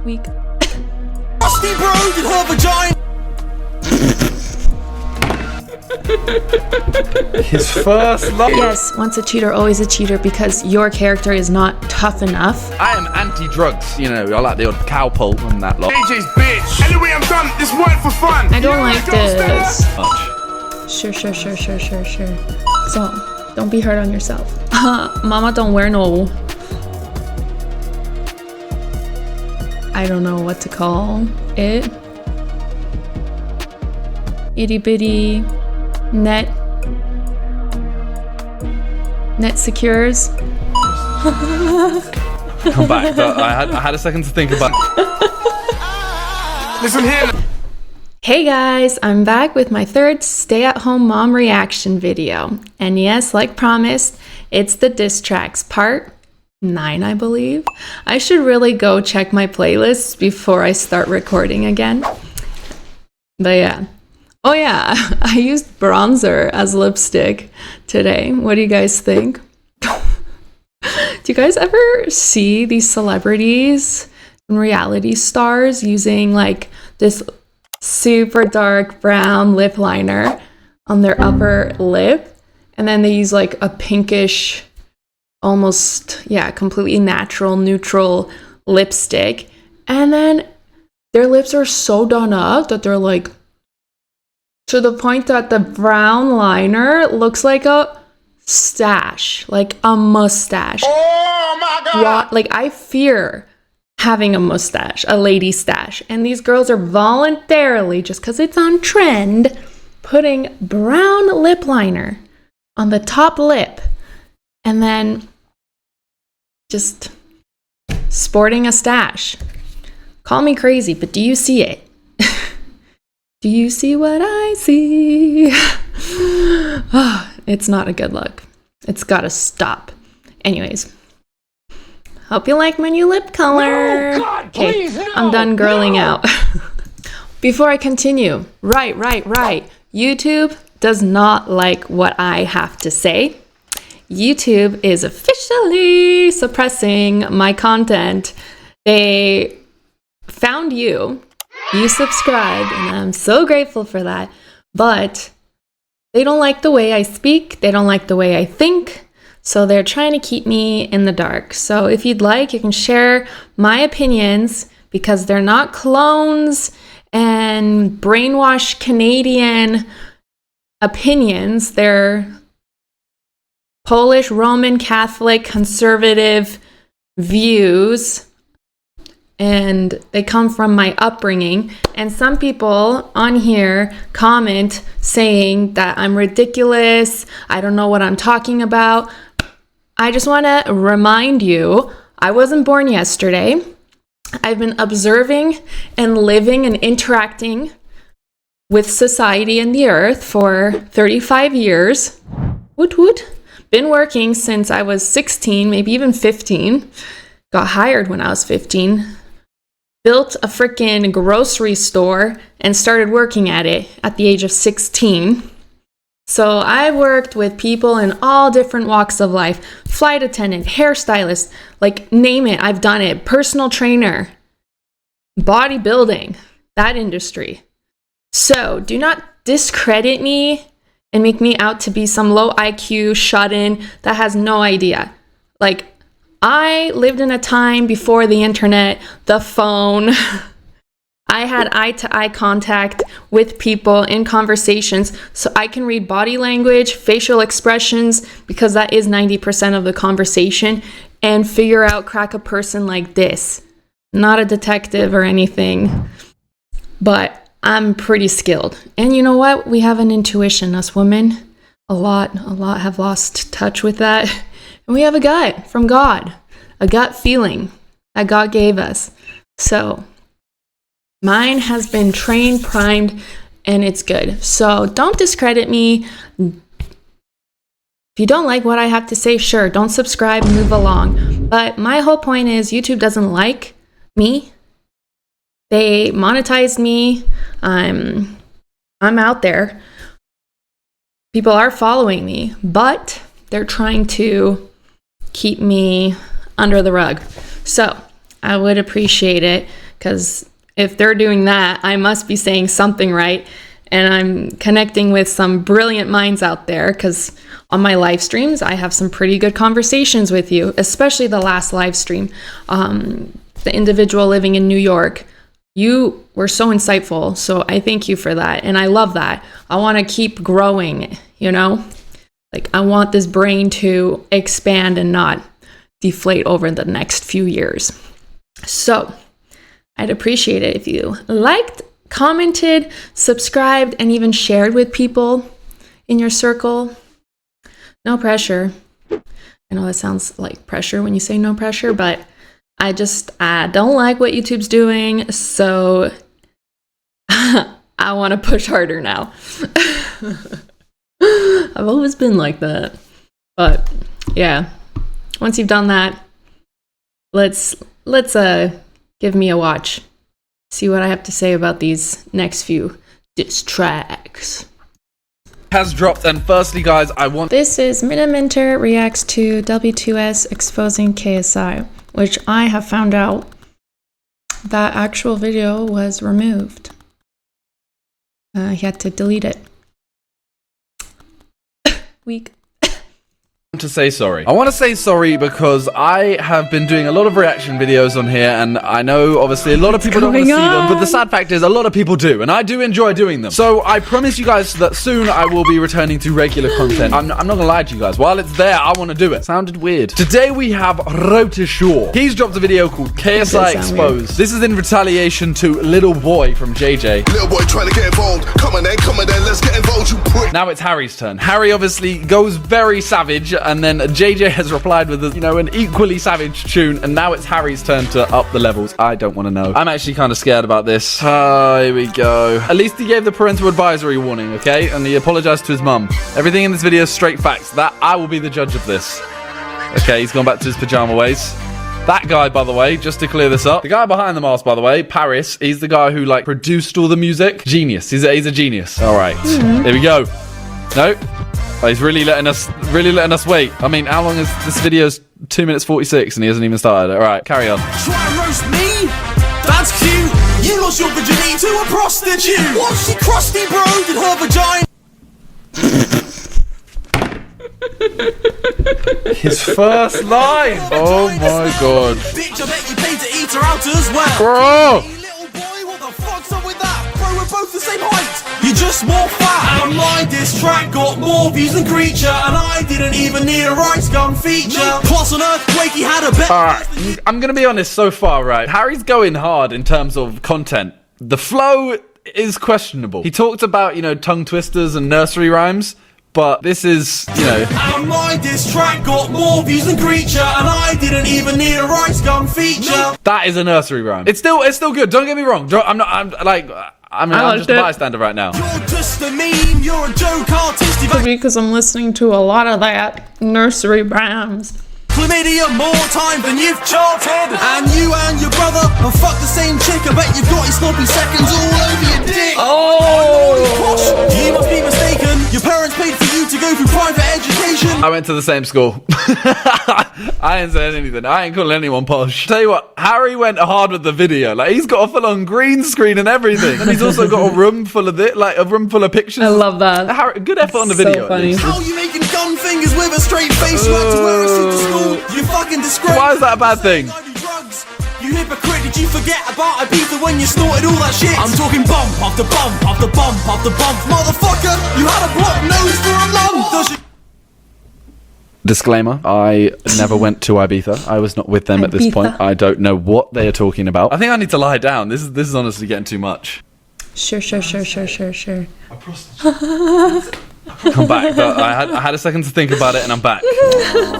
week. Rusty bros in her vagina. His first love. Yes, once a cheater, always a cheater, because your character is not tough enough. I am anti-drugs, you know, I like the odd cow pull and that lot. DJ's bitch. Anyway, I'm done. This weren't for fun. I don't like this. Much. Sure. So, don't be hard on yourself. Mama don't wear no... I don't know what to call it. Itty bitty net secures. Come back. I had a second to think about it. Listen here. Hey guys, I'm back with my third stay-at-home mom reaction video. And yes, like promised, it's the diss tracks part 9, I believe. I should really go check my playlists before I start recording again. But yeah. Oh yeah, I used bronzer as lipstick today. What do you guys think? Do you guys ever see these celebrities and reality stars using like this super dark brown lip liner on their upper lip, and then they use like a pinkish, almost, yeah, completely natural, neutral lipstick, and then their lips are so done up that they're like, to the point that the brown liner looks like a stash, like a mustache. Oh my God. Like, I fear having a mustache, a lady stash. And these girls are voluntarily, just because it's on trend, putting brown lip liner on the top lip and then just sporting a stash. Call me crazy, but do you see it? Do you see what I see? Oh, it's not a good look. It's gotta stop. Anyways, hope you like my new lip color. No, God, Okay, please, no, I'm done girling no. out. Before I continue, right. YouTube does not like what I have to say. YouTube is officially suppressing my content. They found you subscribed, and I'm so grateful for that. But they don't like the way I speak. They don't like the way I think. So they're trying to keep me in the dark. So if you'd like, you can share my opinions, because they're not clones and brainwashed Canadian opinions. They're Polish, Roman, Catholic, conservative views. And they come from my upbringing. And some people on here comment saying that I'm ridiculous, I don't know what I'm talking about. I just want to remind you, I wasn't born yesterday. I've been observing and living and interacting with society and the earth for 35 years. Woot woot. Been working since I was 16, maybe even 15. Got hired when I was 15. Built a freaking grocery store and started working at it at the age of 16. So I worked with people in all different walks of life. Flight attendant, hairstylist, like name it, I've done it. Personal trainer, bodybuilding, that industry. So do not discredit me and make me out to be some low IQ shut-in that has no idea. Like, I lived in a time before the internet, the phone. I had eye-to-eye contact with people in conversations, so I can read body language, facial expressions, because that is 90% of the conversation, and figure out, crack a person like this. Not a detective or anything, but I'm pretty skilled. And you know what? We have an intuition, us women. A lot have lost touch with that. And we have a gut from God, a gut feeling that God gave us. So mine has been trained, primed, and it's good. So don't discredit me. If you don't like what I have to say, sure, don't subscribe, move along. But my whole point is YouTube doesn't like me. They monetized me. I'm out there. People are following me, but they're trying to keep me under the rug. So I would appreciate it, because if they're doing that, I must be saying something right. And I'm connecting with some brilliant minds out there, because on my live streams, I have some pretty good conversations with you, especially the last live stream. The individual living in New York, you were so insightful. So I thank you for that. And I love that. I want to keep growing, you know? Like, I want this brain to expand and not deflate over the next few years. So I'd appreciate it if you liked, commented, subscribed, and even shared with people in your circle. No pressure. I know that sounds like pressure when you say no pressure, but I don't like what YouTube's doing, so I want to push harder now. I've always been like that. But yeah, once you've done that, let's give me a watch. See what I have to say about these next few diss tracks. Has dropped, and firstly, guys, This is Miniminter reacts to W2S exposing KSI, which I have found out that actual video was removed. He had to delete it. Weak. to say sorry. I want to say sorry because I have been doing a lot of reaction videos on here, and I know obviously a lot of people don't want to see them, but the sad fact is a lot of people do, and I do enjoy doing them. So I promise you guys that soon I will be returning to regular content. I'm not gonna lie to you guys, while it's there, I want to do it. Sounded weird. Today we have Ungrateful. He's dropped a video called KSI Exposed. This is in retaliation to Little Boy from JJ. Little boy trying to get involved. Come on then, let's get involved, you prick. Now it's Harry's turn. Harry obviously goes very savage, and then JJ has replied with, an equally savage tune, and now it's Harry's turn to up the levels. I don't want to know. I'm actually kind of scared about this. Here we go. At least he gave the parental advisory warning, okay? And he apologized to his mum. Everything in this video is straight facts. That I will be the judge of this. Okay, he's gone back to his pajama ways. That guy, by the way, just to clear this up, the guy behind the mask, by the way, Paris, he's the guy who, produced all the music. Genius. He's a genius. All right. Here we go. No. Oh, he's really letting us wait. I mean, how long is this video's 2 minutes 46 and he hasn't even started? All right, carry on. Try and roast me? That's cute. You lost your virginity to a prostitute. What's she crusty bro? Did her vagina? His first line. Oh my god. Bitch, I bet you paid to eat her out as well. Bro. Hey, little boy, what the fuck's up with that? Bro, we're both the same height. You're just more fat. And my diss track got more views than Creature, and I didn't even need a rice gun feature. No. Plus on Earthquake, he had a better. Alright, I'm gonna be honest so far, right? Harry's going hard in terms of content. The flow is questionable. He talked about, tongue twisters and nursery rhymes. But this is, And my diss track got more views than Creature, and I didn't even need a rice gun feature. That is a nursery rhyme. It's still good. Don't get me wrong. I'm just a bystander right now. You're just a meme. You're a joke artist. Because I'm listening to a lot of that nursery rhymes. Chlamydia more time than you've charted. And you and your brother have fucked the same chick. I bet you've got your sloppy seconds all over your dick. Oh! You must be mistaken. Your parents paid for you to go through private education. I went to the same school. I ain't saying anything. I ain't calling anyone posh. Tell you what, Harry went hard with the video. He's got a full-on green screen and everything. And he's also got a room full of a room full of pictures. I love that. Harry, good effort on the video. So funny. How are you making gun fingers with a straight face? You have to wear a suit to school. You fucking disgrace. Why is that a bad thing? You hypocrite, did you forget about Ibiza when you snorted all that shit? I'm talking bump after bump after bump after bump. Motherfucker, you had a blocked nose for a month. Disclaimer, I never went to Ibiza. I was not with them at this point. I don't know what they are talking about. I think I need to lie down. This is honestly getting too much. Sure. I'm back, but I had a second to think about it, and I'm back.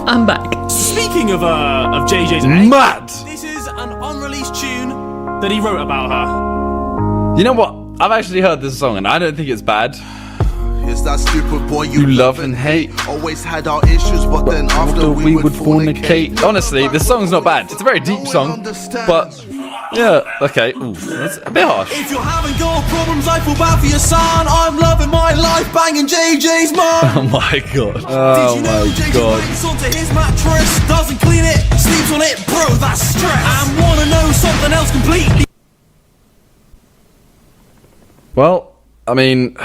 I'm back. Speaking of JJ's Mad! This is an unreleased tune that he wrote about her. You know what? I've actually heard this song, and I don't think it's bad. Is that stupid boy You love and hate. Always had our issues, but then after we would fornicate. Honestly, this song's not bad. It's a very deep song, but yeah, okay. Ooh, that's a bit harsh. If you're having girl problems, I feel bad for your son. I'm loving my life, banging JJ's mum. Oh my god. Did Oh you know my JJ god. waits onto his mattress, doesn't clean it, sleeps on it, bro, that's stress. And wanna know something else completely? Well, I mean,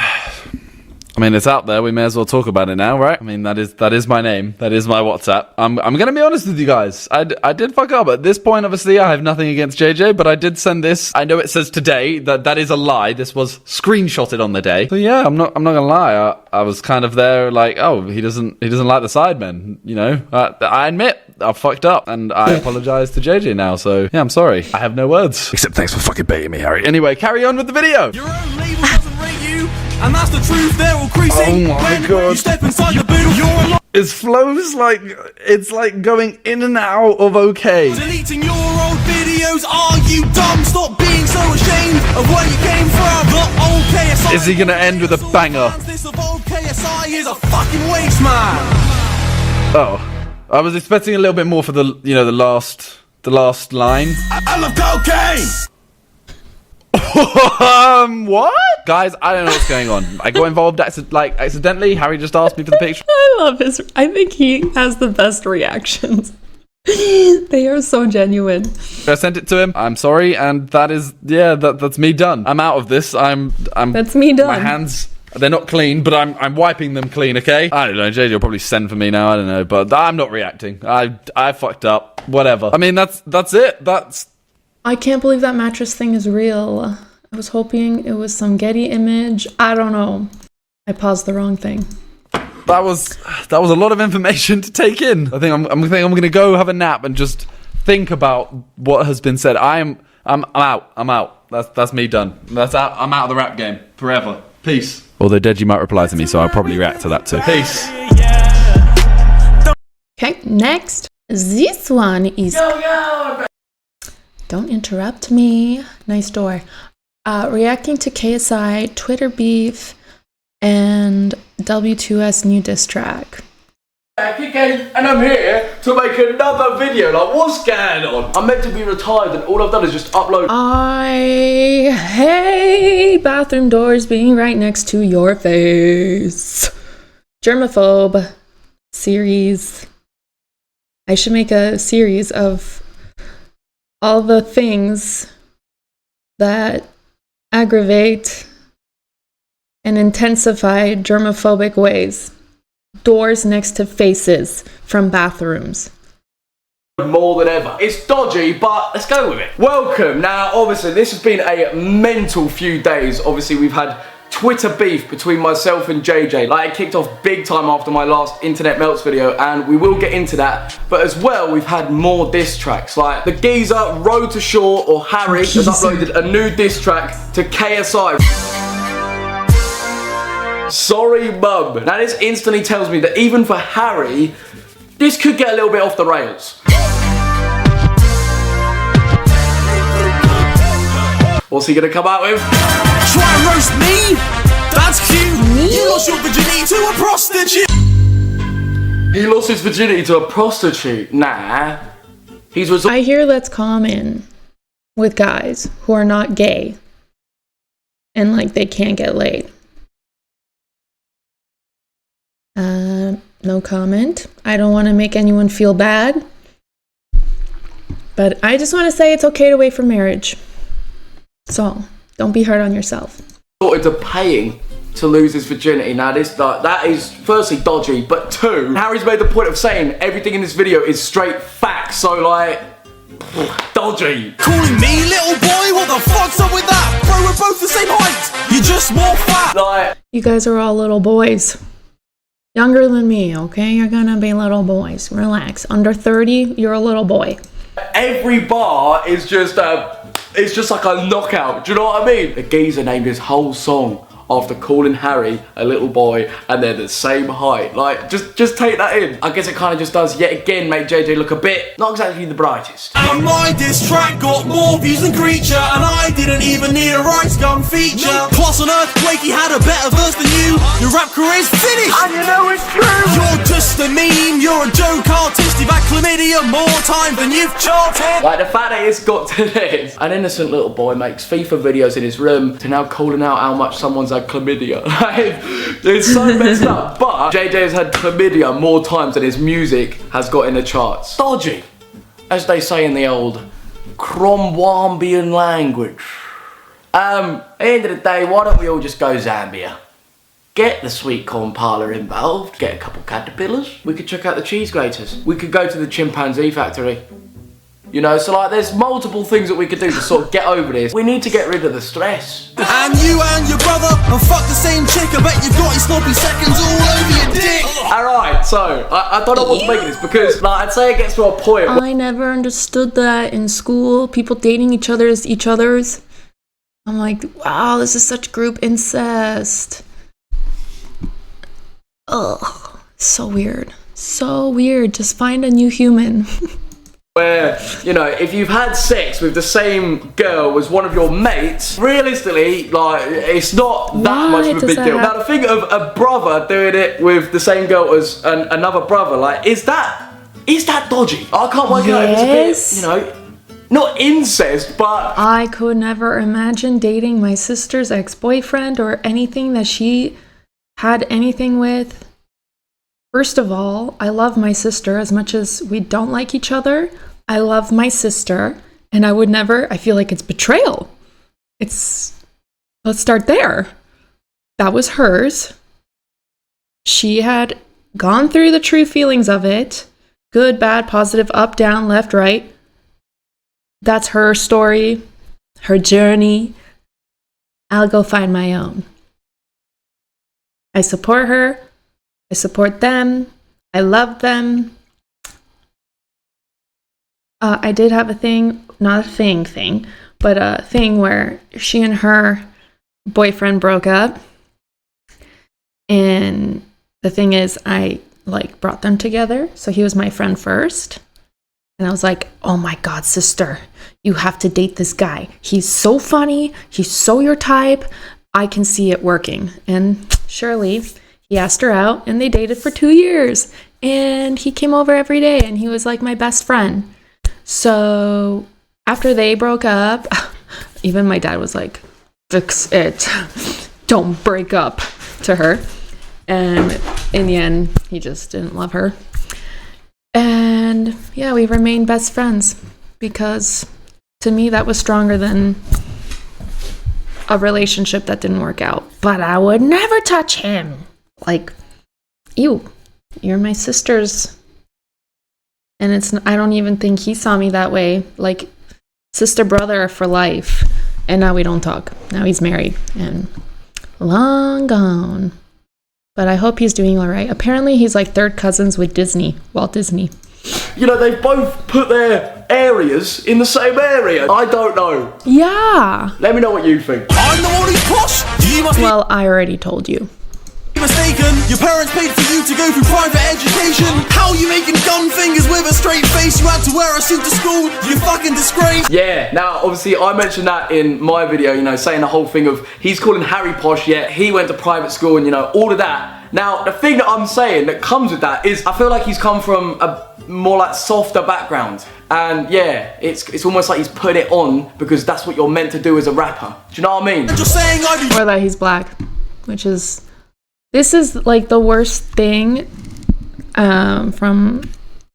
it's out there. We may as well talk about it now, right? I mean, that is my name. That is my WhatsApp. I'm gonna be honest with you guys. I did fuck up. At this point, obviously, I have nothing against JJ, but I did send this. I know it says today. That is a lie. This was screenshotted on the day. So yeah, I'm not gonna lie. I was kind of there like, oh, he doesn't like the Sidemen. You know, I admit I fucked up, and I apologize to JJ now. So yeah, I'm sorry. I have no words except thanks for fucking baiting me, Harry. Anyway, carry on with the video. Your own label doesn't rate you, and that's the truth, they're all creasing. Oh my When God. you step inside the booth, you're alone. His flow's like it's like going in and out of okay. Deleting your old videos, are you dumb? Stop being so ashamed of where you came from. The old KSI. Is he gonna end with a banger? This of old KSI is a fucking waste, man. Oh, I was expecting a little bit more for the last line. I love cocaine. What? Guys, I don't know what's going on. I got involved accidentally. Harry just asked me for the picture. I love his. I think he has the best reactions. They are so genuine. I sent it to him. I'm sorry, and that's me done. I'm out of this. I'm. That's me done. My hands. They're not clean, but I'm wiping them clean, okay? I don't know, JJ will probably send for me now, I don't know, but I'm not reacting. I fucked up. Whatever. I mean, that's it. I can't believe that mattress thing is real. I was hoping it was some Getty image. I don't know. I paused the wrong thing. That was a lot of information to take in. I think I'm gonna go have a nap and just think about what has been said. I'm out. That's me done. That's out. I'm out of the rap game forever. Peace. Although Deji might reply to me, so I'll probably react to that too. Peace. Okay, next. This one is... Don't interrupt me. Nice door. Reacting to KSI, Twitter beef, and W2S new diss track. And I'm here to make another video. Like, what's going on? I'm meant to be retired and all I've done is just upload. I hate bathroom doors being right next to your face. Germaphobe series. I should make a series of all the things that aggravate and intensify germophobic ways. Doors next to faces from bathrooms. More than ever. It's dodgy, but let's go with it. Welcome. Now, obviously, this has been a mental few days. Obviously, we've had Twitter beef between myself and JJ. Like, it kicked off big time after my last Internet Melts video, and we will get into that. But as well, we've had more diss tracks. Like, the geezer, Road to Shore, or Harry, has uploaded a new diss track to KSI. Sorry, mum. Now, this instantly tells me that even for Harry, this could get a little bit off the rails. What's he gonna come out with? Try and roast me? That's cute. You lost your virginity to a prostitute. He lost his virginity to a prostitute. Nah. I hear that's common with guys who are not gay and like they can't get laid. No comment. I don't want to make anyone feel bad, but I just want to say it's okay to wait for marriage. So don't be hard on yourself. Sorted to paying to lose his virginity. Now that is firstly dodgy, but two, Harry's made the point of saying everything in this video is straight facts. So like, dodgy. Calling me little boy? What the fuck's up with that? Bro, we're both the same height. You're just more fat. Like, You guys are all little boys. Younger than me, okay? You're gonna be little boys. Relax. Under 30, you're a little boy. every bar is just it's just like a knockout. Do you know what I mean? The geezer named his whole song after calling Harry a little boy and they're the same height. Like, just take that in. I guess it kind of just does, yet again, make JJ look a bit, not exactly the brightest. And my diss track got more views than Creature, and I didn't even need a rice gun feature. Plus on Earthquake he had a better verse than you. Your rap career's finished, and you know it's true. You're just a meme, you're a joke artist. You've had chlamydia more time than you've charted. Like, the fact that it's got to this. An innocent little boy makes FIFA videos in his room to now calling out how much someone's had chlamydia. Like, it's so messed up. But JJ has had chlamydia more times than his music has got in the charts. Dodgy, as they say in the old Cromwambian language. At the end of the day, why don't we all just go Zambia? Get the sweet corn parlour involved, get a couple caterpillars. We could check out the cheese graters. We could go to the chimpanzee factory. You know, so like there's multiple things that we could do to sort of get over this. We need to get rid of the stress. And you and your brother and fuck the same chick. I bet you've got your sloppy seconds all over your dick. Alright, so I don't know what's making this because like I'd say it gets to a point. I never understood that in school. People dating each other's. I'm like, wow, this is such group incest. Ugh, so weird. So weird. Just find a new human. Where, you know, if you've had sex with the same girl as one of your mates, realistically, like, it's not that much of a big deal. Now, the thing of a brother doing it with the same girl as another brother, like, is that dodgy? I can't work out if it's a bit, you know, not incest, but... I could never imagine dating my sister's ex-boyfriend or anything that she had anything with. First of all, I love my sister as much as we don't like each other. I love my sister, and I would never, I feel like it's betrayal. Let's start there. That was hers. She had gone through the true feelings of it. Good, bad, positive, up, down, left, right. That's her story, her journey. I'll go find my own. I support her. I support them. I love them. I did have a thing, not a thing, but a thing where she and her boyfriend broke up. And the thing is, I like brought them together. So he was my friend first. And I was like, oh my God, sister, you have to date this guy. He's so funny. He's so your type. I can see it working. And surely he asked her out and they dated for 2 years. And he came over every day and he was like my best friend. So after they broke up, even my dad was like, fix it. Don't break up to her. And in the end, he just didn't love her. And yeah, we remained best friends because to me, that was stronger than a relationship that didn't work out. But I would never touch him. Like, ew, you're my sister's. And I don't even think he saw me that way. Like, sister, brother for life. And now we don't talk. Now he's married and long gone. But I hope he's doing all right. Apparently he's like third cousins with Disney, Walt Disney. You know, they've both put their areas in the same area. I don't know. Yeah. Let me know what you think. I'm the one who's posh. You must Well, I already told you. be mistaken. Your parents paid for you to go through private education. How you making gun fingers with a straight face? You had to wear a suit to school. You fucking disgrace. Yeah, now obviously I mentioned that in my video, you know, saying the whole thing of he's calling Harry posh, yet he went to private school and, you know, all of that. Now, the thing that I'm saying that comes with that is I feel like he's come from a more like softer background. And yeah, it's almost like he's put it on because that's what you're meant to do as a rapper. Do you know what I mean? Just saying Or that he's black, which is... This is like the worst thing from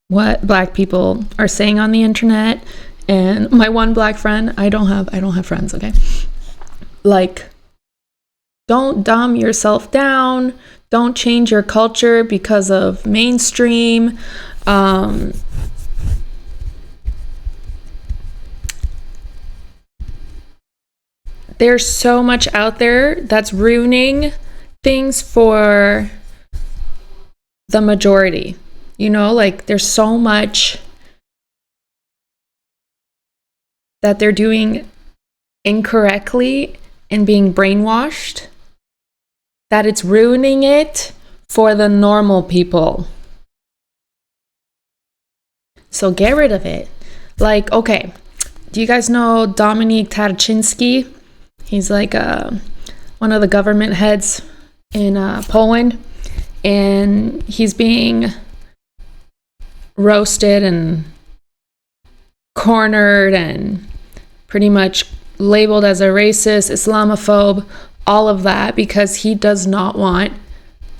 what black people are saying on the internet. And my one black friend, I don't have friends, okay? Like, don't dumb yourself down. Don't change your culture because of mainstream. There's so much out there that's ruining things for the majority. You know, like there's so much that they're doing incorrectly and being brainwashed that it's ruining it for the normal people. So get rid of it. Like, okay, do you guys know Dominik Tarczynski? He's like one of the government heads in Poland, and he's being roasted and cornered and pretty much labeled as a racist, Islamophobe, all of that, because he does not want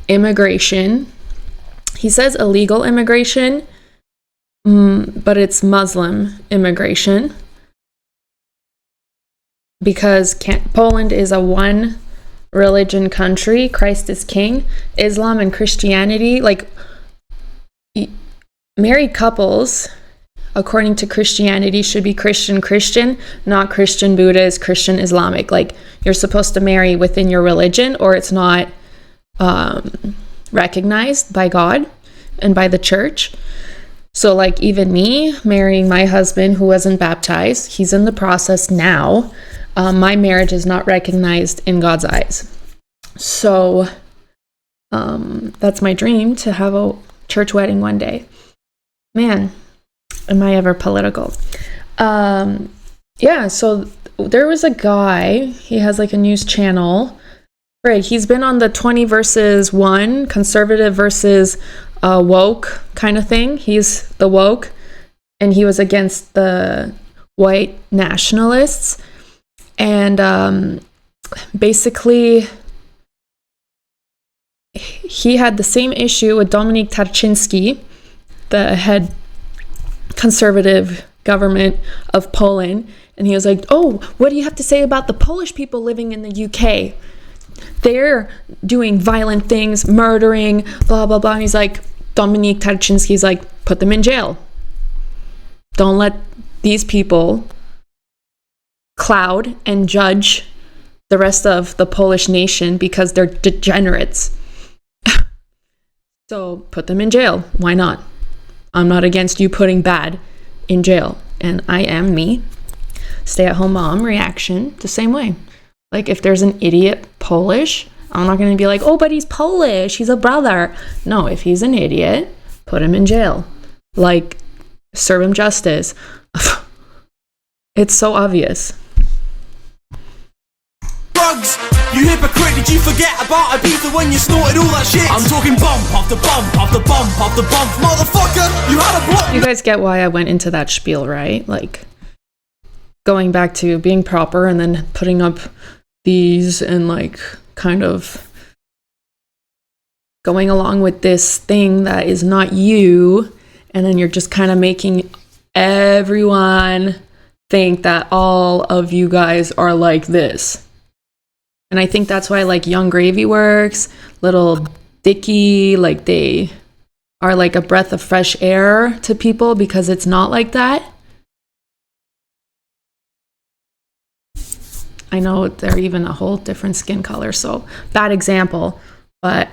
immigration. He says illegal immigration, but it's Muslim immigration, because Poland is a one religion country. Christ is king. Islam and Christianity, like married couples, according to Christianity, should be Christian, not Christian Buddhist, Christian Islamic. Like, you're supposed to marry within your religion, or it's not recognized by God and by the church. So like, even me marrying my husband who wasn't baptized, he's in the process now. My marriage is not recognized in God's eyes. So that's my dream, to have a church wedding one day. Man, am I ever political? Yeah, so there was a guy, he has like a news channel. Right, he's been on the 20 versus 1, conservative versus woke kind of thing. He's the woke, and he was against the white nationalists. And basically, he had the same issue with Dominik Tarczynski, the head conservative government of Poland. And he was like, oh, what do you have to say about the Polish people living in the UK? They're doing violent things, murdering, blah, blah, blah. And he's like, Dominik Tarczynski's like, put them in jail. Don't let these people cloud and judge the rest of the Polish nation because they're degenerates. So put them in jail. Why not? I'm not against you putting bad in jail. And I am me. Stay-at-home mom reaction the same way. Like, if there's an idiot Polish, I'm not going to be like, oh, but he's Polish, he's a brother. No, if he's an idiot, put him in jail. Like, serve him justice. It's so obvious. Drugs, you hypocrite, did you forget about Ibiza when you snorted all that shit? I'm talking bump after bump after bump after bump. Motherfucker, you had a block. You guys get why I went into that spiel, right? Like, going back to being proper and then putting up these and like kind of going along with this thing that is not you, and then you're just kind of making everyone think that all of you guys are like this. And I think that's why like Young Gravy Works, Little Dicky, like they are like a breath of fresh air to people, because it's not like that. I know they're even a whole different skin color, so bad example. But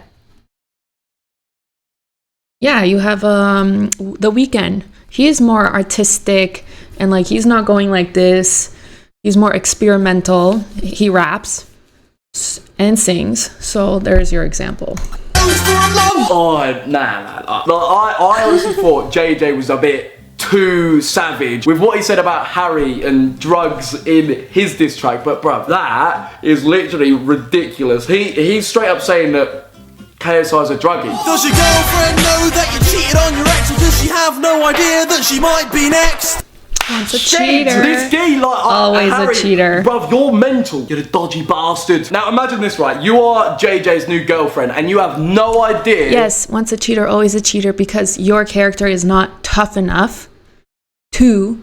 yeah, you have The Weeknd. He is more artistic, and like he's not going like this. He's more experimental. He raps and sings. So there's your example. Oh, nah. I honestly thought JJ was a bit too savage with what he said about Harry and drugs in his diss track, but bruv, that is literally ridiculous. He's straight up saying that KSI's a druggie. Does your girlfriend know that you cheated on your ex, or does she have no idea that she might be next? It's a cheater. This guy, like, always Harry, a cheater. Bruv, you're mental. You're a dodgy bastard. Now imagine this, right? You are JJ's new girlfriend and you have no idea. Yes, once a cheater, always a cheater, because your character is not tough enough to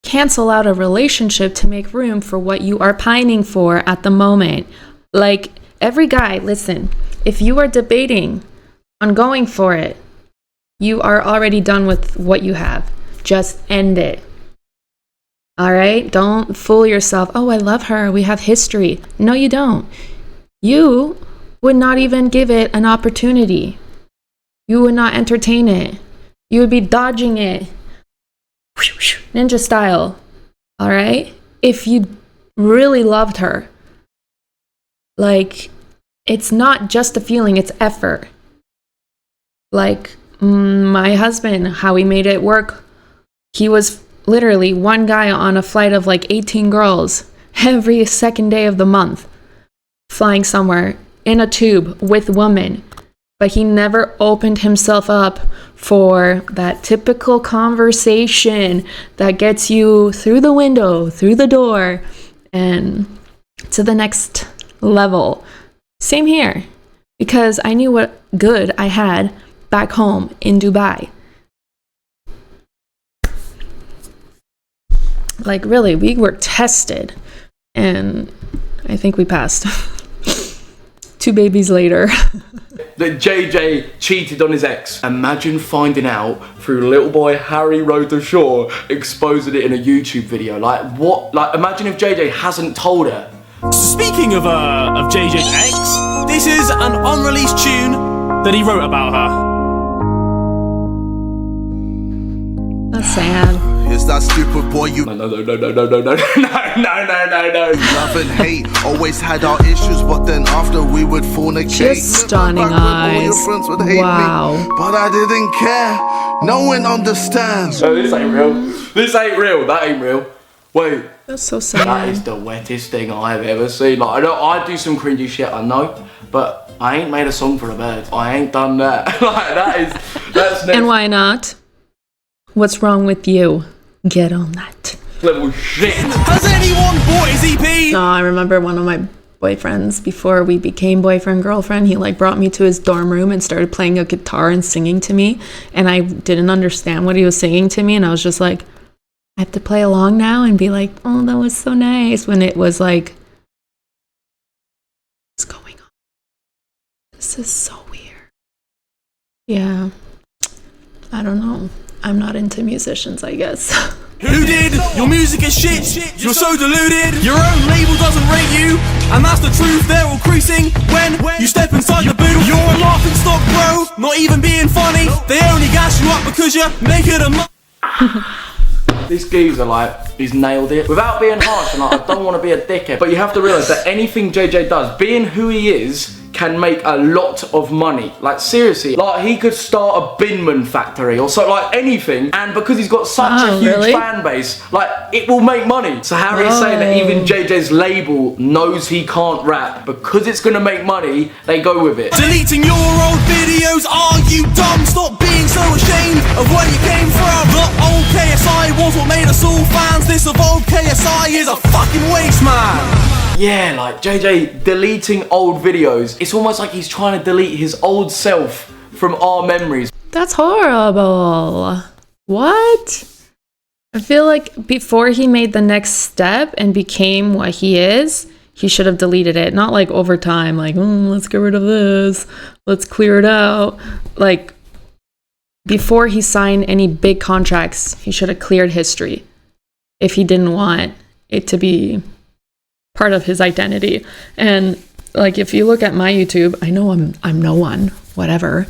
cancel out a relationship to make room for what you are pining for at the moment. Like, every guy, listen, if you are debating on going for it, you are already done with what you have. Just end it. All right? Don't fool yourself. Oh, I love her. We have history. No, you don't. You would not even give it an opportunity. You would not entertain it. You would be dodging it. Ninja style. All right? If you really loved her, like, it's not just a feeling, it's effort. Like my husband, how he made it work, he was literally one guy on a flight of like 18 girls every second day of the month, flying somewhere in a tube with women. But he never opened himself up for that typical conversation that gets you through the window, through the door, and to the next level. Same here, because I knew what good I had back home in Dubai. Like really, we were tested, and I think we passed. 2 babies later. That JJ cheated on his ex. Imagine finding out through little boy Harry rode the shore, exposing it in a YouTube video. Like what? Like imagine if JJ hasn't told her. Speaking of JJ's ex, this is an unreleased tune that he wrote about her. That's sad. Is that stupid boy you No. love and hate? Always had our issues, but then after we would fornicate. Just stunning Look back when all your eyes. friends would hate Wow. me, but I didn't care. No one understands. No, this ain't real. This ain't real. That ain't real. Wait. That's so That is sad. the wettest thing I've ever seen. Like, I do some cringy shit, I know, but I ain't made a song for a bird. I ain't done that. Like, that's next And why not? What's wrong with you? Get on that. level shit. Has anyone bought his EP? No, I remember one of my boyfriends, before we became boyfriend girlfriend, he like brought me to his dorm room and started playing a guitar and singing to me, and I didn't understand what he was singing to me, and I was just like, I have to play along now and be like, oh, that was so nice, when it was like, what's going on? This is so weird. Yeah, I don't know, I'm not into musicians, I guess. Who did? Your music is shit. You're so deluded. Your own label doesn't rate you, and that's the truth. They're all creasing when you step inside the booth. You're a laughing stock, bro. Not even being funny. They only gas you up because you're making a This geezer, like, he's nailed it. Without being harsh, and like, I don't want to be a dickhead, but you have to realise that anything JJ does, being who he is, can make a lot of money. Like, seriously, like, he could start a Binman factory or so, like, anything, and because he's got such a huge really? fan base, like, it will make money. So Harry's saying that even JJ's label knows he can't rap. Because it's gonna make money, they go with it. Deleting your old videos, are you dumb? Stop being so ashamed of where you came from. The old KSI was what made us all fans. This evolved KSI is a fucking waste, man. Yeah, like JJ deleting old videos. It's almost like he's trying to delete his old self from our memories. That's horrible. What? I feel like before he made the next step and became what he is, he should have deleted it. Not like over time, like, let's get rid of this. Let's clear it out. Like, before he signed any big contracts, he should have cleared history if he didn't want it to be part of his identity. And like, if you look at my YouTube, I know I'm no one, whatever,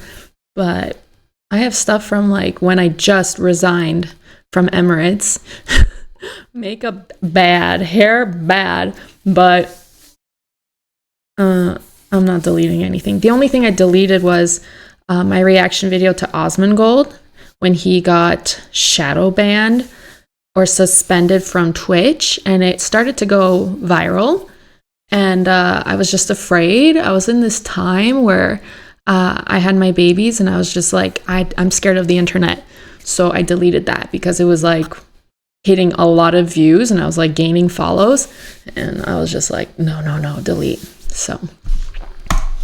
but I have stuff from like when I just resigned from Emirates. Makeup bad, hair bad, but I'm not deleting anything. The only thing I deleted was my reaction video to Osmongold when he got shadow banned or suspended from Twitch, and it started to go viral, and I was just afraid. I was in this time where I had my babies, and I was just like, I'm scared of the internet, so I deleted that because it was like hitting a lot of views, and I was like gaining follows, and I was just like, no, delete. So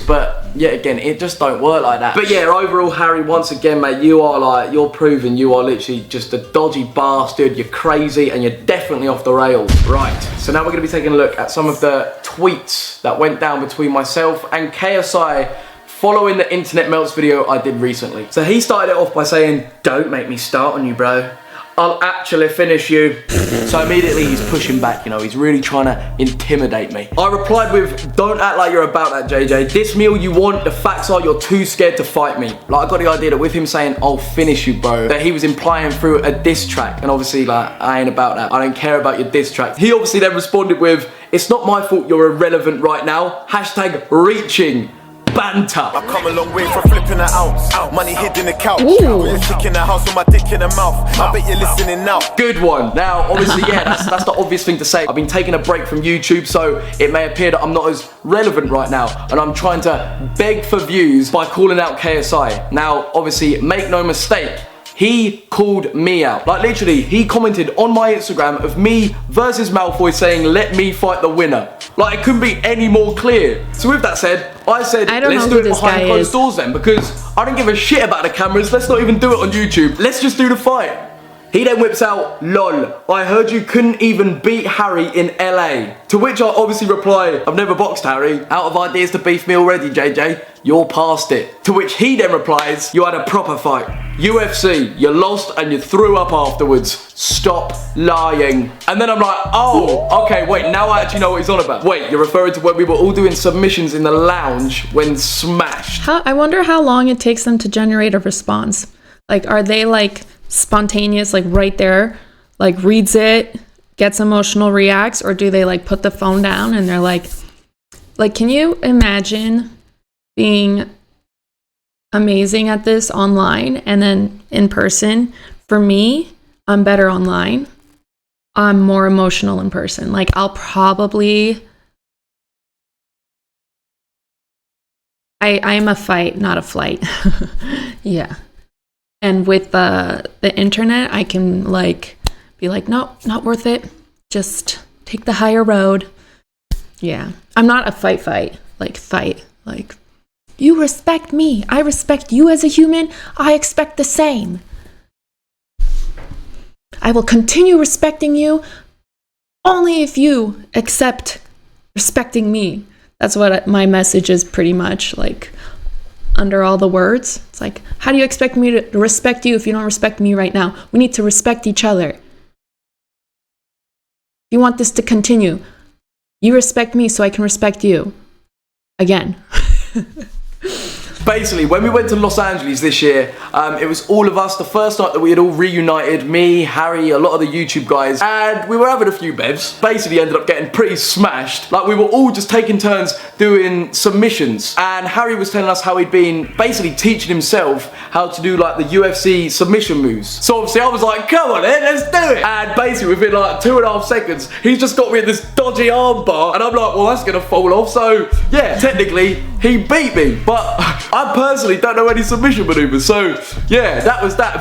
But yeah, again, it just don't work like that. But yeah, overall, Harry, once again, mate, you're proving you are literally just a dodgy bastard. You're crazy, and you're definitely off the rails. Right, so now we're going to be taking a look at some of the tweets that went down between myself and KSI following the Internet Melts video I did recently. So he started it off by saying, "Don't make me start on you, bro. I'll actually finish you. So immediately he's pushing back, you know, he's really trying to intimidate me. I replied with, don't act like you're about that, JJ. This meal you want, the facts are you're too scared to fight me. Like, I got the idea that with him saying, I'll finish you, bro, that he was implying through a diss track. And obviously, like, I ain't about that. I don't care about your diss track. He obviously then responded with, it's not my fault you're irrelevant right now. Hashtag reaching. Banter. I come a long way from flipping an ounce. Money hid in the couch. With a chick in the house with my dick in the mouth. I bet you're listening now. Good one. Now, obviously, yeah, that's the obvious thing to say. I've been taking a break from YouTube, so it may appear that I'm not as relevant right now, and I'm trying to beg for views by calling out KSI. Now, obviously, make no mistake, he called me out. Like, literally, he commented on my Instagram of me versus Malfoy saying, let me fight the winner. Like, it couldn't be any more clear. So with that said, I said, let's do it behind closed doors then, because I don't give a shit about the cameras. Let's not even do it on YouTube. Let's just do the fight. He then whips out, lol, I heard you couldn't even beat Harry in LA. To which I obviously reply, I've never boxed Harry. Out of ideas to beef me already, JJ. You're past it. To which he then replies, you had a proper fight. UFC, you lost and you threw up afterwards. Stop lying. And then I'm like, oh, okay, wait, now I actually know what he's on about. Wait, you're referring to when we were all doing submissions in the lounge when smashed. I wonder how long it takes them to generate a response. Like, are they like spontaneous, like right there, like reads it, gets emotional, reacts, or do they like put the phone down and they're like, can you imagine being amazing at this online and then in person? For me, I'm better online. I'm more emotional in person. Like, I'll probably, I'm a fight, not a flight. Yeah. And with the internet, I can like be like, no, not worth it. Just take the higher road. Yeah. I'm not a fight. Like, you respect me. I respect you as a human. I expect the same. I will continue respecting you only if you accept respecting me. That's what my message is pretty much, like, under all the words. It's like, how do you expect me to respect you if you don't respect me right now? We need to respect each other. If you want this to continue, you respect me so I can respect you. Again. Basically, when we went to Los Angeles this year, it was all of us, the first night that we had all reunited, me, Harry, a lot of the YouTube guys, and we were having a few bevs. Basically ended up getting pretty smashed. Like, we were all just taking turns doing submissions, and Harry was telling us how he'd been basically teaching himself how to do like the UFC submission moves. So obviously I was like, come on then, let's do it. And basically within like 2.5 seconds, he's just got me in this dodgy arm bar, and I'm like, well, that's gonna fall off. So yeah, technically he beat me, but I personally don't know any submission maneuvers, so yeah, that was that.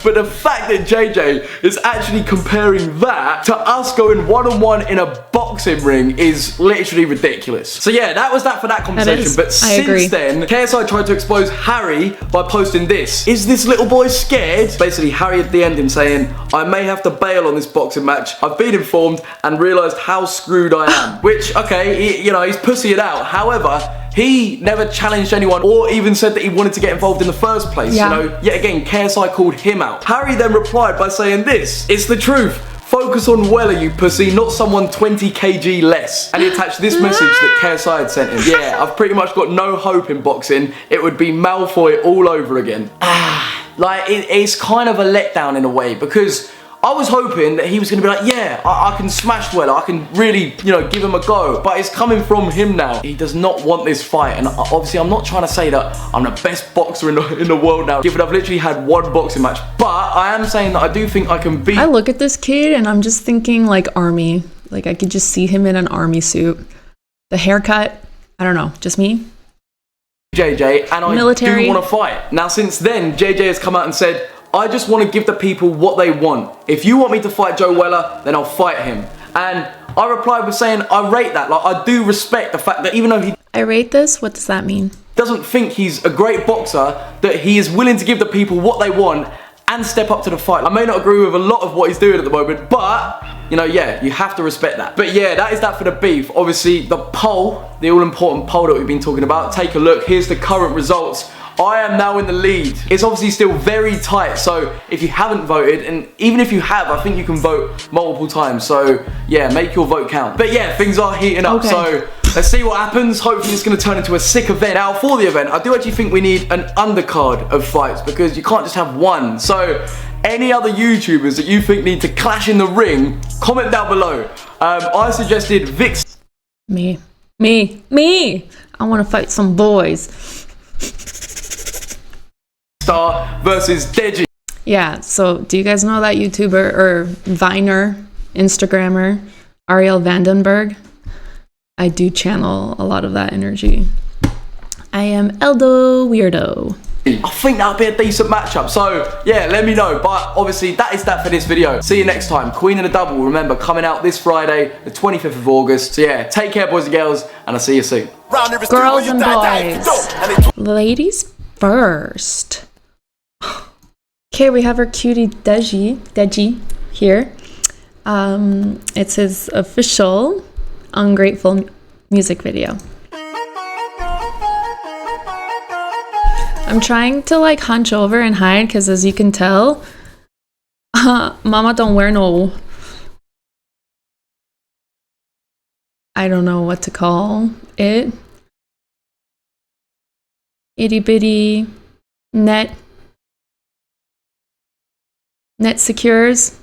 But the fact that JJ is actually comparing that to us going one-on-one in a boxing ring is literally ridiculous. So yeah, that was that for that conversation. But since then, KSI tried to expose Harry by posting this. Is this little boy scared? Basically, Harry had DM'd him saying, I may have to bail on this boxing match. I've been informed and realised how screwed I am. Which, okay, you know, he's pussy it out. However, he never challenged anyone or even said that he wanted to get involved in the first place. Yeah. You know, yet again, KSI called him out. Harry then replied by saying this, it's the truth. Focus on Weller, you pussy, not someone 20 kg less. And he attached this message that KSI had sent him. Yeah, I've pretty much got no hope in boxing. It would be Malfoy all over again. Like, it's kind of a letdown in a way, because I was hoping that he was going to be like, yeah, I can smash Weller, I can really, you know, give him a go. But it's coming from him now. He does not want this fight. And obviously, I'm not trying to say that I'm the best boxer in the world now, given I've literally had one boxing match. But I am saying that I do think I can beat... I look at this kid and I'm just thinking like army. Like, I could just see him in an army suit. The haircut, I don't know, just me. JJ, and I Military. do want to fight. Now, since then, JJ has come out and said, I just want to give the people what they want. If you want me to fight Joe Weller, then I'll fight him. And I replied with saying, I rate that. Like, I do respect the fact that even though he... I rate this? What does that mean? ...doesn't think he's a great boxer, that he is willing to give the people what they want and step up to the fight. I may not agree with a lot of what he's doing at the moment, but, you know, yeah, you have to respect that. But yeah, that is that for the beef. Obviously, the poll, the all-important poll that we've been talking about, take a look. Here's the current results I am now in the lead. It's obviously still very tight, so if you haven't voted, and even if you have, I think you can vote multiple times. So yeah, make your vote count. But yeah, things are heating up, so let's see what happens. Hopefully it's going to turn into a sick event. Now for the event, I do actually think we need an undercard of fights because you can't just have one. So any other YouTubers that you think need to clash in the ring, comment down below. I suggested Vic. Me. I want to fight some boys. Star versus Deji. Yeah, so do you guys know that YouTuber or Viner, Instagrammer, Ariel Vandenberg? I do channel a lot of that energy. I am Eldo Weirdo. I think that would be a decent matchup, so yeah, let me know. But obviously that is that for this video. See you next time. Queen of the Double, remember, coming out this Friday, the 25th of August. So yeah, take care boys and girls, and I'll see you soon. Girls and boys. Ladies first. Okay, we have our cutie Deji here. It's his official Ungrateful music video. I'm trying to like hunch over and hide because as you can tell, Mama don't wear no, I don't know what to call it, itty bitty net secures.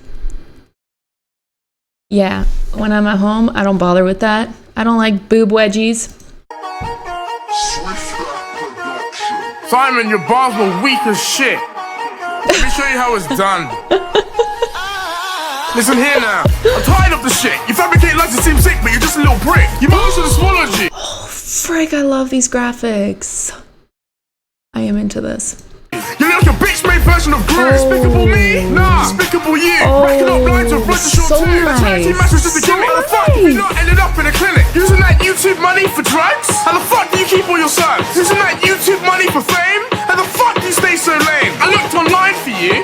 Yeah, when I'm at home, I don't bother with that. I don't like boob wedgies. Simon, your bars were weak as shit. Let me show you how it's done. Listen here now. I'm tired of the shit. You fabricate lies to seem sick, but you're just a little prick. You mother should have swallowed you. Oh, frick, I love these graphics. I am into this. You're like a bitch-made version of Gru. Despicable me? Nah, despicable you. Racking up lines of blood to short so too. nice. The charity match was just a gimmick. How the fuck have you not ended up in a clinic? Using that YouTube money for drugs? How the fuck do you keep all your sons? Using that YouTube money for fame? How the fuck do you stay so lame? I looked online for you.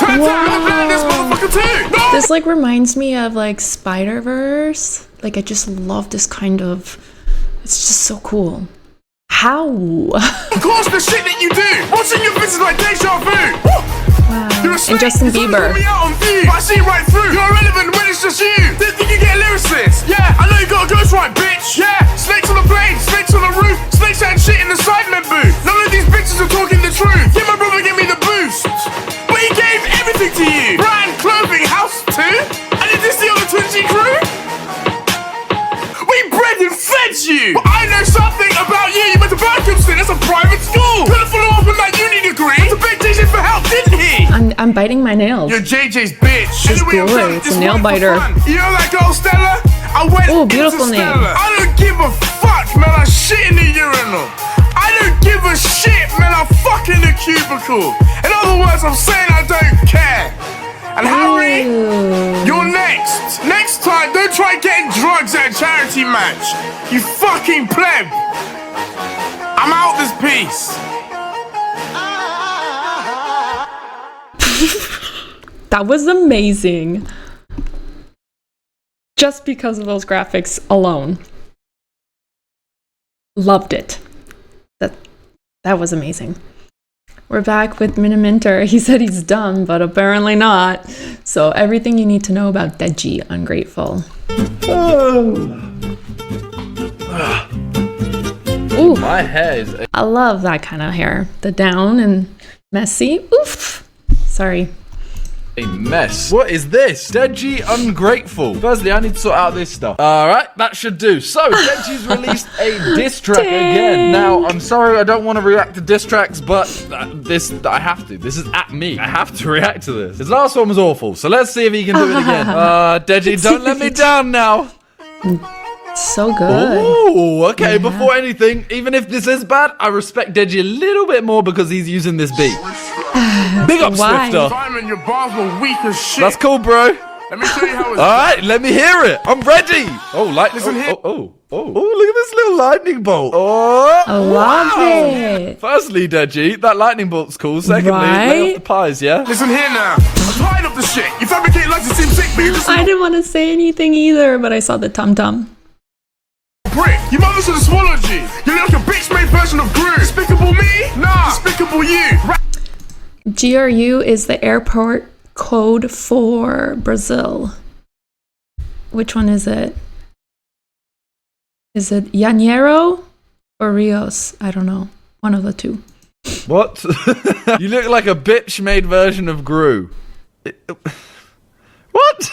Turns out I'm a this motherfucker too. No! This like reminds me of like Spider-Verse. Like I just love this kind of, it's just so cool. How? Of course, the shit that you do. Watching your videos like deja vu. Wow. You're a And Justin Bieber. Me out on view, but I see right through. You're irrelevant when it's just you. Didn't think you get a lyricist. Yeah, I know you got a ghost right, bitch. Yeah, snakes on the plane, snakes on the roof, snakes and shit in the SIDEMEN booth. None of these bitches are talking the truth. Yeah, my brother gave me the boost, but he gave everything to you. Brand, clothing, house too. And did this the other Twingy crew? We bred and fed you. But I know something about you. You went to Berkhamsted. That's a private school. Couldn't follow up on that uni degree. To beg JJ for help, didn't he? I'm biting my nails. You're JJ's bitch. She's Anyway, good. It's a nail biter. You know that girl Stella? I went Oh, beautiful into name. Stella. I don't give a fuck, man. I shit in the urinal. I don't give a shit, man. I fuck in the cubicle. In other words, I'm saying I don't care. And Harry, you're next. Next time, don't try getting drugs at a charity match. You fucking pleb. I'm out this piece. That was amazing. Just because of those graphics alone. Loved it. That was amazing. We're back with Miniminter. He said he's done, but apparently not. So everything you need to know about Deji Ungrateful. Ooh, My hair is I love that kind of hair. The down and messy. Oof. Sorry. a mess. What is this? Deji Ungrateful. Firstly, I need to sort out this stuff. Alright, that should do. So, Deji's released a diss track again. Now, I'm sorry I don't want to react to diss tracks, but I have to. This is at me. I have to react to this. His last one was awful, so let's see if he can do it again. Deji, don't let me down now. So good. Oh, okay. Yeah. Before anything, even if this is bad, I respect Deji a little bit more because he's using this beat. Big up, Why? Swifter. Simon, your bars were weak as shit. That's cool, bro. Let me show you how it's All right, let me hear it. I'm ready. Oh, Listen here. Oh, look at this little lightning bolt. Oh, I love it. Firstly, Deji, that lightning bolt's cool. Secondly, lay off the pies, yeah? Listen here now. I'm tired of the shit. You fabricate lies to seem sick, but you just... I didn't want to say anything either, but I saw the tum-tum. prick. Your mother should have swallowed you. You're like a bitch-made version of Gru. Despicable me? Nah, despicable you. GRU is the airport code for Brazil. Which one is it? Is it Janeiro or Rios? I don't know. One of the two. What? You look like a bitch-made version of Gru. What?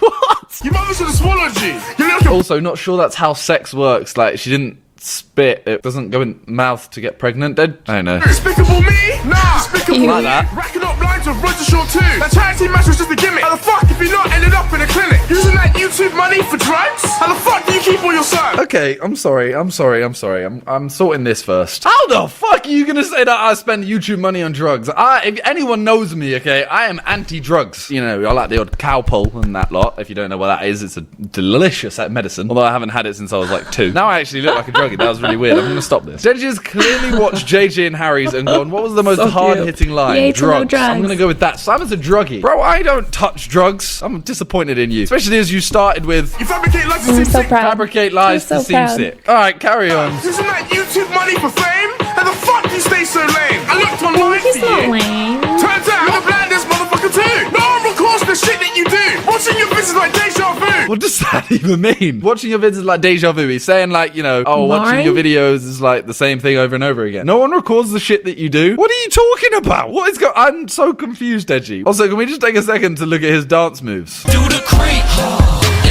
What? Your mother should have swallowed you. You're like a Also, not sure that's how sex works. Like, she didn't spit. It doesn't go in mouth to get pregnant. I don't know. despicable me? Nah, despicable Ew. Like you. that. Racking up lines with Roger Shaw too. That charity match was just a gimmick. How the fuck if you not ended up in a clinic? Using that YouTube money for drugs? How the fuck do you keep all your son? Okay, I'm sorry. I'm sorting this first. How the fuck are you gonna say that I spend YouTube money on drugs? If anyone knows me, okay, I am anti-drugs. You know, I like the odd cowpole and that lot. If you don't know what that is, it's a delicious medicine. Although I haven't had it since I was like 2. Now I actually look like a druggie. That was really weird. I'm gonna stop this. Deji has clearly watched JJ and Harry's and gone, what was the most So hard-hitting line? Yay to no drugs. I'm gonna go with that. Simon's a druggie. Bro, I don't touch drugs. I'm disappointed in you. Especially as you started with You fabricate lies to I'm seem so sick. proud. fabricate lies I'm to so seem proud. sick. Alright, carry on. Using that YouTube money for fame? How the fuck do you stay so lame? I looked online He's for not you. lame. Turns out you're the blandest motherfucker too. No one records the shit that you do. Watching your business like deja vu. What does that even mean? Watching your vids is like deja vu. He's saying like, you know, oh, watching your Boring? videos is like the same thing over and over again. No one records the shit that you do. What are you talking about? What is I'm so confused, Deji. Also, can we just take a second to look at his dance moves? Do the creep,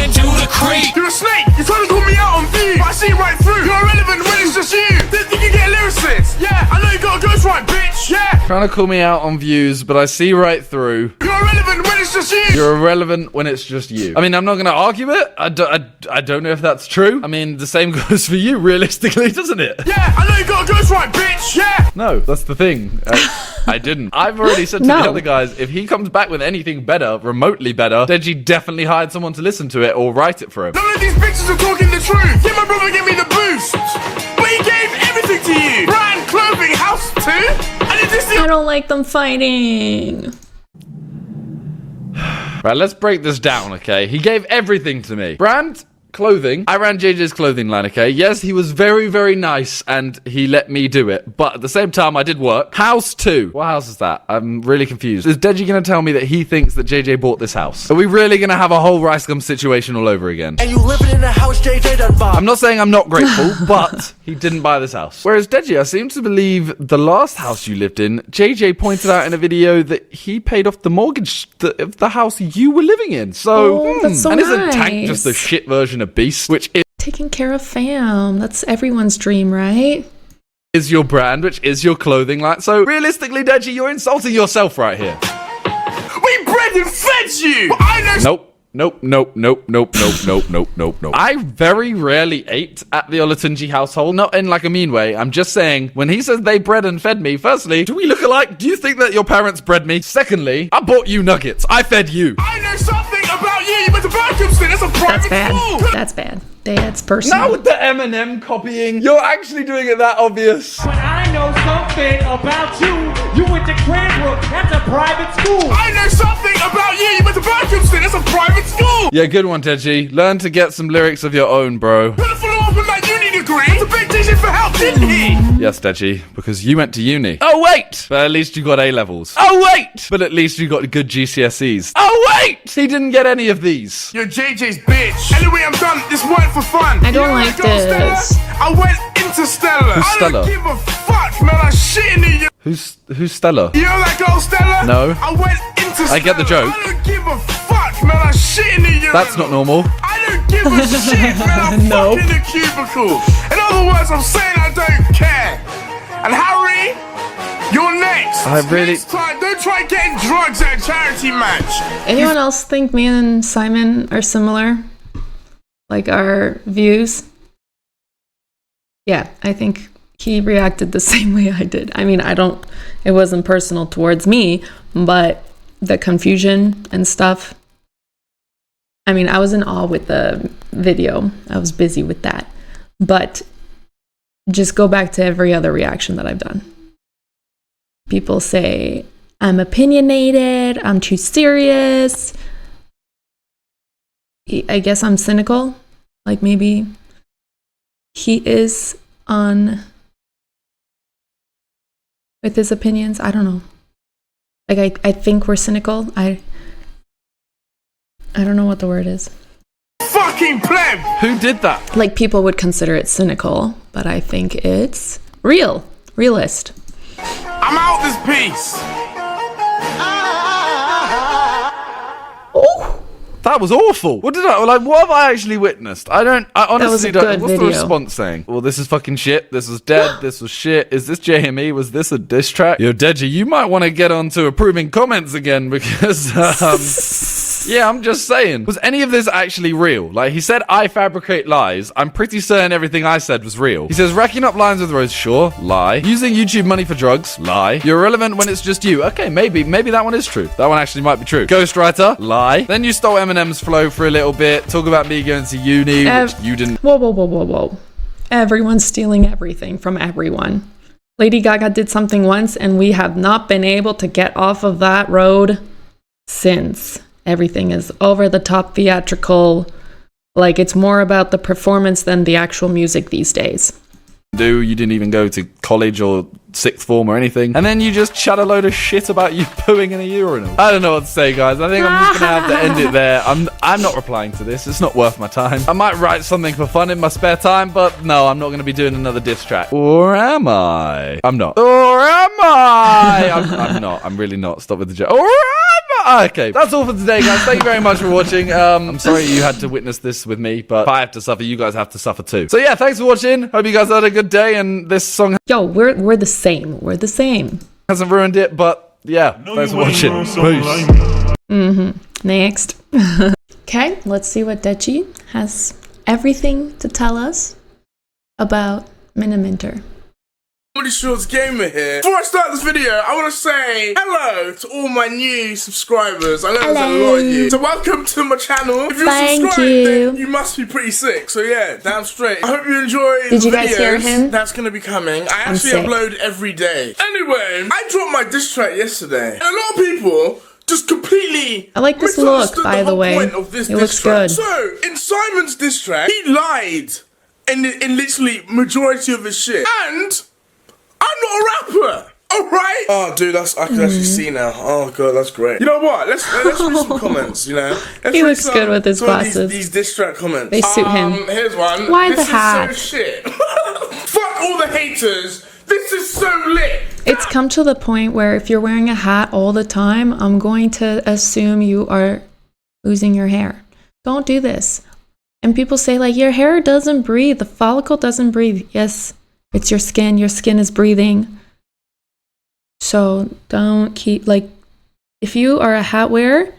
and do the creep. You're a snake. You're trying to call me out on view. But I see right through. You're irrelevant when it's just you. Didn't think you get a lyricist. Yeah, I know you got a ghostwrite, bitch. Yeah. Trying to call me out on views, but I see right through. You're irrelevant when it's just you. You're irrelevant when it's just you. I mean, I'm not going to argue it. I don't know if that's true. I mean, the same goes for you, realistically, doesn't it? Yeah, I know you got a ghostwrite, bitch. Yeah. No, that's the thing. I didn't. I've already said to No. the other guys, if he comes back with anything better, remotely better, Deji definitely hired someone to listen to it or write it for him. None of these bitches are talking the truth. Yeah, my brother gave me the boost. But he gave everything to you. Brand, clothing, house too. And it just I don't like them fighting. Right, let's break this down, okay? He gave everything to me. Brand, clothing. I ran JJ's clothing line, okay? Yes, he was very, very nice and he let me do it. But at the same time, I did work. House too. What house is that? I'm really confused. Is Deji going to tell me that he thinks that JJ bought this house? Are we really going to have a whole rice gum situation all over again? And you living in a house JJ done bought. I'm not saying I'm not grateful, but he didn't buy this house. Whereas Deji, I seem to believe the last house you lived in, JJ pointed out in a video that he paid off the mortgage of the house you were living in. So, Oh, that's so and isn't Tank nice. just the shit version of Beast, which Taking care of fam. That's everyone's dream, right? is your brand, which is your clothing line. So realistically, Deji, you're insulting yourself right here. we bred and fed you. But I know Nope. I very rarely ate at the Olatunji household, not in like a mean way. I'm just saying, when he says they bred and fed me, firstly, do we look alike? Do you think that your parents bred me? Secondly, I bought you nuggets. I fed you. I know something about you. You went to Berkhamsted. That's a private That's school. bad. That's bad. That's personal. Now with the M&M copying, you're actually doing it that obvious. But I know something about you. You went to Cranbrook. That's a private school. I know something about you. You went to Berkhamsted. That's a private school. Yeah, good one, Deji. Learn to get some lyrics of your own, bro. Couldn't follow up on that uni degree. That's a big DJ for help, didn't he? Yes, Deji, because you went to uni. Oh, wait! But at least you got A-levels. Oh, wait! But at least you got good GCSEs. Oh, wait! He didn't get any of these. You're JJ's bitch. Anyway, I'm done. This weren't for fun. I don't You know like that girl, Stella? this. I went interstellar. Who's I Stella? don't give a fuck, man. I shit in the. Who's Stella? You know that girl, Stella? No. I went interstellar. I get the joke. I don't give a fuck, man. I shit in the. That's not normal. I don't give a shit, man. I'm No. fucking in the cubicle. In other words, I'm saying I don't care. And Harry, you're next. I really- Next time, don't try getting drugs at a charity match. Anyone else think me and Simon are similar? Like our views? Yeah, I think he reacted the same way I did. I mean, it wasn't personal towards me, but the confusion and stuff. I mean, I was in awe with the video. I was busy with that. But just go back to every other reaction that I've done. People say, I'm opinionated, I'm too serious. I guess I'm cynical. Like maybe he is on with his opinions. I don't know. Like I think we're cynical. I don't know what the word is. Fucking pleb! Who did that? Like people would consider it cynical, but I think it's realist. I'm out this piece! Oh, That was awful. What have I actually witnessed? I honestly don't know. What's the response saying? Well, this is fucking shit. This was dead. This was shit. Is this JME? Was this a diss track? Yo, Deji, you might want to get on to approving comments again because, yeah, I'm just saying. Was any of this actually real? Like, he said, I fabricate lies. I'm pretty certain everything I said was real. He says, racking up lines with Rose, sure, lie. Using YouTube money for drugs, lie. You're irrelevant when it's just you. Okay, maybe that one is true. That one actually might be true. Ghostwriter, lie. Then you stole Eminem's flow for a little bit. Talk about me going to uni, which you didn't. Whoa. Everyone's stealing everything from everyone. Lady Gaga did something once, and we have not been able to get off of that road since. Everything is over the top theatrical. Like, it's more about the performance than the actual music these days. You didn't even go to college or sixth form or anything, and then you just chat a load of shit about you pooing in a urinal. I don't know what to say, guys. I think I'm just gonna have to end it there. I'm not replying to this. It's not worth my time. I might write something for fun in my spare time, but no, I'm not gonna be doing another diss track. Or am I? I'm not. Or am I? I'm not. I'm really not. Stop with the joke. Or am I? Okay, that's all for today, guys. Thank you very much for watching. I'm sorry you had to witness this with me, but if I have to suffer, you guys have to suffer too. So yeah, thanks for watching. Hope you guys had a good day, and this song We're the same. We're the same. Hasn't ruined it, but yeah, thanks for watching. Peace. Next. Okay, let's see what Deji has everything to tell us about Miniminter. Comedy Shorts Gamer here. Before I start this video, I want to say hello to all my new subscribers. I know there's a lot of you. So welcome to my channel. If you're subscribed, then you must be pretty sick. So yeah, damn straight. I hope you enjoy Did you guys hear him? That's going to be coming. I actually upload every day. Anyway, I dropped my diss track yesterday. And a lot of people just completely I like this look, by the way. It looks good. So, in Simon's diss track, he lied in literally majority of his shit. And I'm not a rapper, alright? Oh, dude, I can actually see now. Oh, God, that's great. You know what? Let's read some comments, you know? He looks good with his glasses. These diss track comments. They suit him. Here's one. Why the hat? This is so shit. Fuck all the haters. This is so lit. It's come to the point where if you're wearing a hat all the time, I'm going to assume you are losing your hair. Don't do this. And people say, like, your hair doesn't breathe. The follicle doesn't breathe. Yes, it's your skin. Your skin is breathing. So don't keep, like, if you are a hat wearer,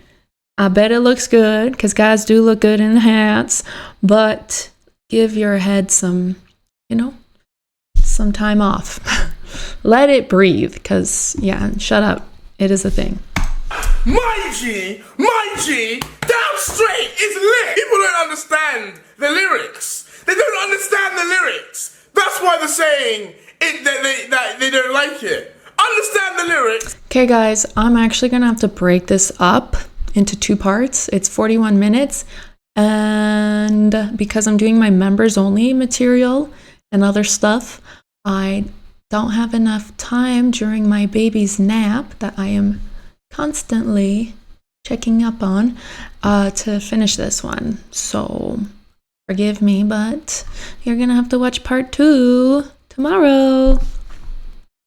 I bet it looks good because guys do look good in hats. But give your head some, you know, some time off. Let it breathe, because, yeah, shut up. It is a thing. My G, down straight is lit. People don't understand the lyrics. They don't understand the lyrics. That's why they're saying that they don't like it. Understand the lyrics. Okay, guys, I'm actually going to have to break this up into 2 parts. It's 41 minutes. And because I'm doing my members only material and other stuff, I don't have enough time during my baby's nap that I am constantly checking up on to finish this one. So forgive me, but you're gonna have to watch part 2 tomorrow.